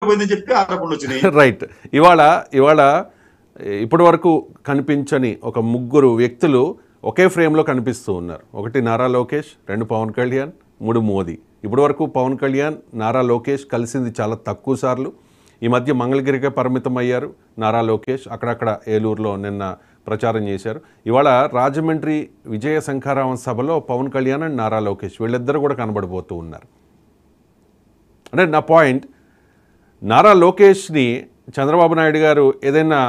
పోయిందని చెప్పి ఆరోపణలు వచ్చినాయి. రైట్. ఇవాళ ఇవాళ ఇప్పటి వరకు కనిపించని ఒక ముగ్గురు వ్యక్తులు ఒకే ఫ్రేమ్లో కనిపిస్తూ ఉన్నారు. ఒకటి నారా లోకేష్, 2 పవన్ కళ్యాణ్, 3 మోదీ. ఇప్పటి వరకు పవన్ కళ్యాణ్, నారా లోకేష్ కలిసింది చాలా తక్కువ సార్లు. ఈ మధ్య మంగళగిరికే పరిమితం అయ్యారు నారా లోకేష్. అక్కడక్కడ ఏలూరులో నిన్న ప్రచారం చేశారు. ఇవాళ రాజమండ్రి విజయ శంఖారావం సభలో పవన్ కళ్యాణ్ అండ్ నారా లోకేష్ వీళ్ళిద్దరు కూడా కనబడిపోతూ ఉన్నారు. అంటే నా పాయింట్, నారా లోకేష్ని చంద్రబాబు నాయుడు గారు ఏదైనా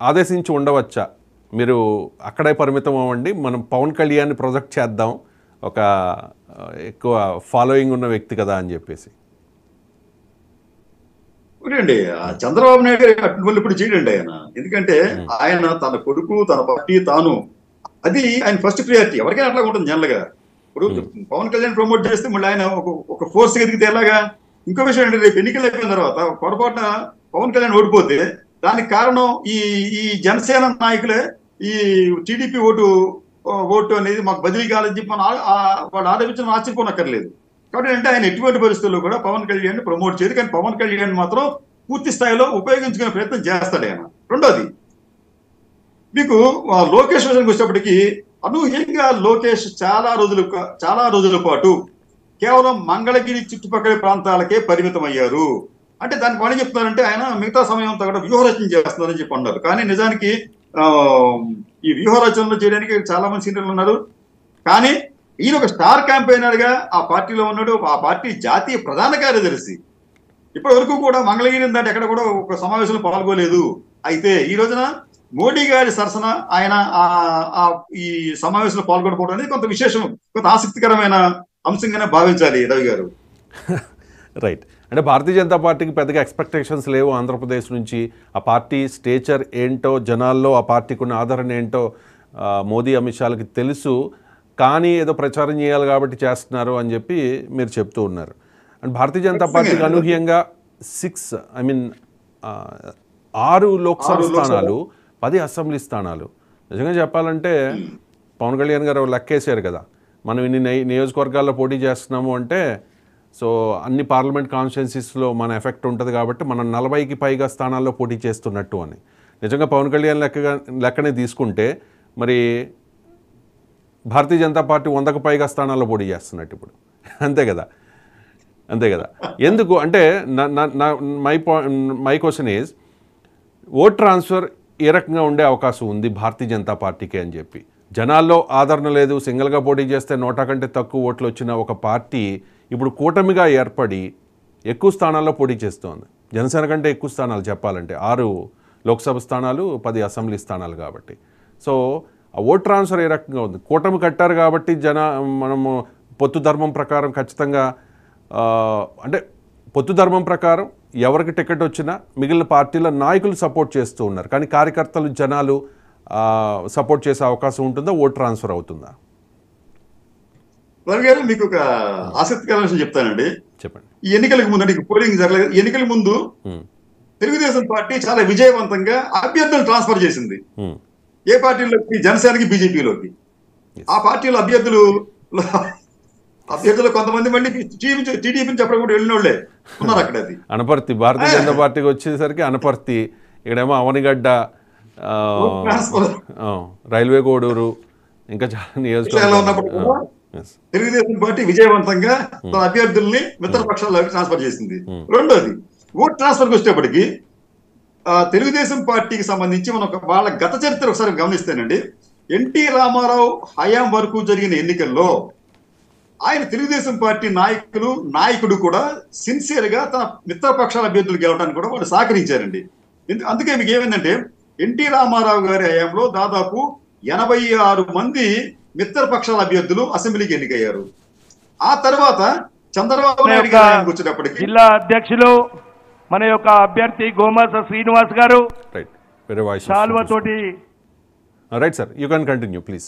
ఆదేశించి ఉండవచ్చా, మీరు అక్కడే పరిమితం అవ్వండి, మనం పవన్ కళ్యాణ్ని ప్రొజెక్ట్ చేద్దాం, ఒక ఎక్కువ ఫాలోయింగ్ ఉన్న వ్యక్తి కదా అని చెప్పేసి? చూడండి, చంద్రబాబు నాయుడు గారు అటువంటి ఇప్పుడు చేయడండి ఆయన. ఎందుకంటే ఆయన తన కొడుకు, తన పార్టీ, తాను, అది ఆయన ఫస్ట్ ప్రియారిటీ. ఎవరికైనా అట్లా ఉంటుంది జనరల్ గా. ఇప్పుడు పవన్ కళ్యాణ్ ప్రమోట్ చేస్తే మళ్ళీ ఆయన ఒక ఫోర్స్ ఎదిగితే ఎలాగా? ఇంకో విషయం ఏంటంటే, రేపు ఎన్నికలు అయిపోయిన తర్వాత పొరపాటున పవన్ కళ్యాణ్ ఓడిపోతే దానికి కారణం ఈ జనసేన నాయకులే. ఈ టీడీపీ ఓటు అనేది మాకు బదిలీ కాదని చెప్పి మనం వాళ్ళు ఆరోపించడం ఆశ్చర్యపోనక్కర్లేదు. కాబట్టి అంటే ఆయన ఎటువంటి పరిస్థితుల్లో కూడా పవన్ కళ్యాణ్ ప్రమోట్ చేయదు. కానీ పవన్ కళ్యాణ్ మాత్రం పూర్తి స్థాయిలో ఉపయోగించుకునే ప్రయత్నం చేస్తాడు ఆయన. రెండోది, మీకు లోకేష్ విషయానికి వచ్చేటప్పటికి అనూహ్యంగా లోకేష్ చాలా రోజుల పాటు కేవలం మంగళగిరి చుట్టుపక్కల ప్రాంతాలకే పరిమితం అయ్యారు. అంటే దానికి వాళ్ళు చెప్తున్నారంటే ఆయన మిగతా సమయం అంతా కూడా వ్యూహరచన చేస్తున్నారని చెప్పి అన్నారు. కానీ నిజానికి ఈ వ్యూహరచనలు చేయడానికి చాలా మంది సీనియర్లు ఉన్నారు. కానీ ఈయన ఒక స్టార్ క్యాంపెయినర్ గా ఆ పార్టీలో ఉన్నాడు. ఆ పార్టీ జాతీయ ప్రధాన కార్యదర్శి. ఇప్పటి వరకు కూడా మంగళగిరి దాటి ఎక్కడ కూడా ఒక సమావేశంలో పాల్గొలేదు. అయితే ఈ రోజున మోడీ గారి సరసన ఆయన ఈ సమావేశంలో పాల్గొనకపోవడం అనేది కొంత విశేషం, కొంత ఆసక్తికరమైన అంశంగానే భావించాలి రవి గారు. రైట్. అంటే భారతీయ జనతా పార్టీకి పెద్దగా ఎక్స్పెక్టేషన్స్ లేవు ఆంధ్రప్రదేశ్ నుంచి. ఆ పార్టీ స్టేచర్ ఏంటో, జనాల్లో ఆ పార్టీకి ఉన్న ఆదరణ ఏంటో మోదీ, అమిత్ షాలకి తెలుసు. కానీ ఏదో ప్రచారం చేయాలి కాబట్టి చేస్తున్నారు అని చెప్పి మీరు చెప్తూ ఉన్నారు. అండ్ భారతీయ జనతా పార్టీకి అనూహ్యంగా 6 లోక్సభ స్థానాలు, 10 అసెంబ్లీ స్థానాలు. నిజంగా చెప్పాలంటే పవన్ కళ్యాణ్ గారు లెక్కేశారు కదా, మనం ఇన్ని నియోజకవర్గాల్లో పోటీ చేస్తున్నాము అంటే, సో అన్ని పార్లమెంట్ కాన్స్టిట్యున్సీస్లో మన ఎఫెక్ట్ ఉంటుంది కాబట్టి మనం 40కి పైగా స్థానాల్లో పోటీ చేస్తున్నట్టు అని. నిజంగా పవన్ కళ్యాణ్ లెక్కనే తీసుకుంటే మరి భారతీయ జనతా పార్టీ 100కు పైగా స్థానాల్లో పోటీ చేస్తున్నట్టు ఇప్పుడు. అంతే కదా? ఎందుకు అంటే my question is, vote transfer ఏ రకంగా ఉండే అవకాశం ఉంది భారతీయ జనతా పార్టీకి అని చెప్పి? జనాల్లో ఆదరణ లేదు, సింగిల్గా పోటీ చేస్తే 100 కంటే తక్కువ ఓట్లు వచ్చిన ఒక పార్టీ ఇప్పుడు కూటమిగా ఏర్పడి ఎక్కువ స్థానాల్లో పోటీ చేస్తోంది. జనసేన కంటే ఎక్కువ స్థానాలు చెప్పాలంటే 6 లోక్సభ స్థానాలు, 10 అసెంబ్లీ స్థానాలు కాబట్టి. సో ఆ ఓట్ ట్రాన్స్ఫర్ ఏ రకంగా ఉంది? కూటమి కట్టారు కాబట్టి మనము పొత్తు ధర్మం ప్రకారం ఖచ్చితంగా, అంటే పొత్తు ధర్మం ప్రకారం ఎవరికి టికెట్ వచ్చినా మిగిలిన పార్టీల నాయకులు సపోర్ట్ చేస్తూ ఉన్నారు. కానీ కార్యకర్తలు, జనాలు సపోర్ట్ చేసే అవకాశం ఉంటుందా? ఓట్ ట్రాన్స్ఫర్ అవుతుందా? రవి గారు, మీకు ఒక ఆసక్తికరమైన విషయం చెప్తానండి. చెప్పండి. ఈ ఎన్నికలకు ముందు, అంటే పోలింగ్ జరగలేదు, ఎన్నికల ముందు తెలుగుదేశం పార్టీ చాలా విజయవంతంగా అభ్యర్థులను ట్రాన్స్ఫర్ చేసింది. ఏ పార్టీలోకి? జనసేనకి, బీజేపీలోకి. ఆ పార్టీలో అభ్యర్థులు కొంతమంది మళ్ళీ టీడీపీని చెప్పడం కూడా వెళ్ళిన వాళ్ళే ఉన్నారు అక్కడ. అది అనపర్తి భారతీయ జనతా పార్టీకి వచ్చేసరికి అనపర్తి, ఇక్కడేమో అవనిగడ్డ, రైల్వే కోడూరు, ఇంకా చాలా నియోజకవర్గాలు. తెలుగుదేశం పార్టీ విజయవంతంగా తన అభ్యర్థుల్ని మిత్రపక్షాల్లోకి ట్రాన్స్ఫర్ చేసింది. రెండోది, ఓట్ ట్రాన్స్ఫర్కి వచ్చేటప్పటికి తెలుగుదేశం పార్టీకి సంబంధించి మనం వాళ్ళ గత చరిత్ర ఒకసారి గమనిస్తేనండి, ఎన్టీ రామారావు హయాం వరకు జరిగిన ఎన్నికల్లో ఆయన తెలుగుదేశం పార్టీ నాయకుడు కూడా సిన్సియర్ గా తన మిత్రపక్షాల అభ్యర్థులు గెలవడానికి కూడా వాళ్ళు సహకరించారండి. అందుకే మీకు ఏమైందంటే, ఎన్టీ రామారావు గారి హయాంలో దాదాపు 86 మంది మిత్రపక్షాల అభ్యర్థులు అసెంబ్లీకి ఎన్నికయ్యారు. ఆ తర్వాత చంద్రబాబు నాయుడు గారు వచ్చేటప్పటికి జిల్లా అధ్యక్షులు మన యొక్క అభ్యర్థి గోమాస శ్రీనివాస్ గారు రైట్, శాల్వతోటి. Right sir, you can continue please.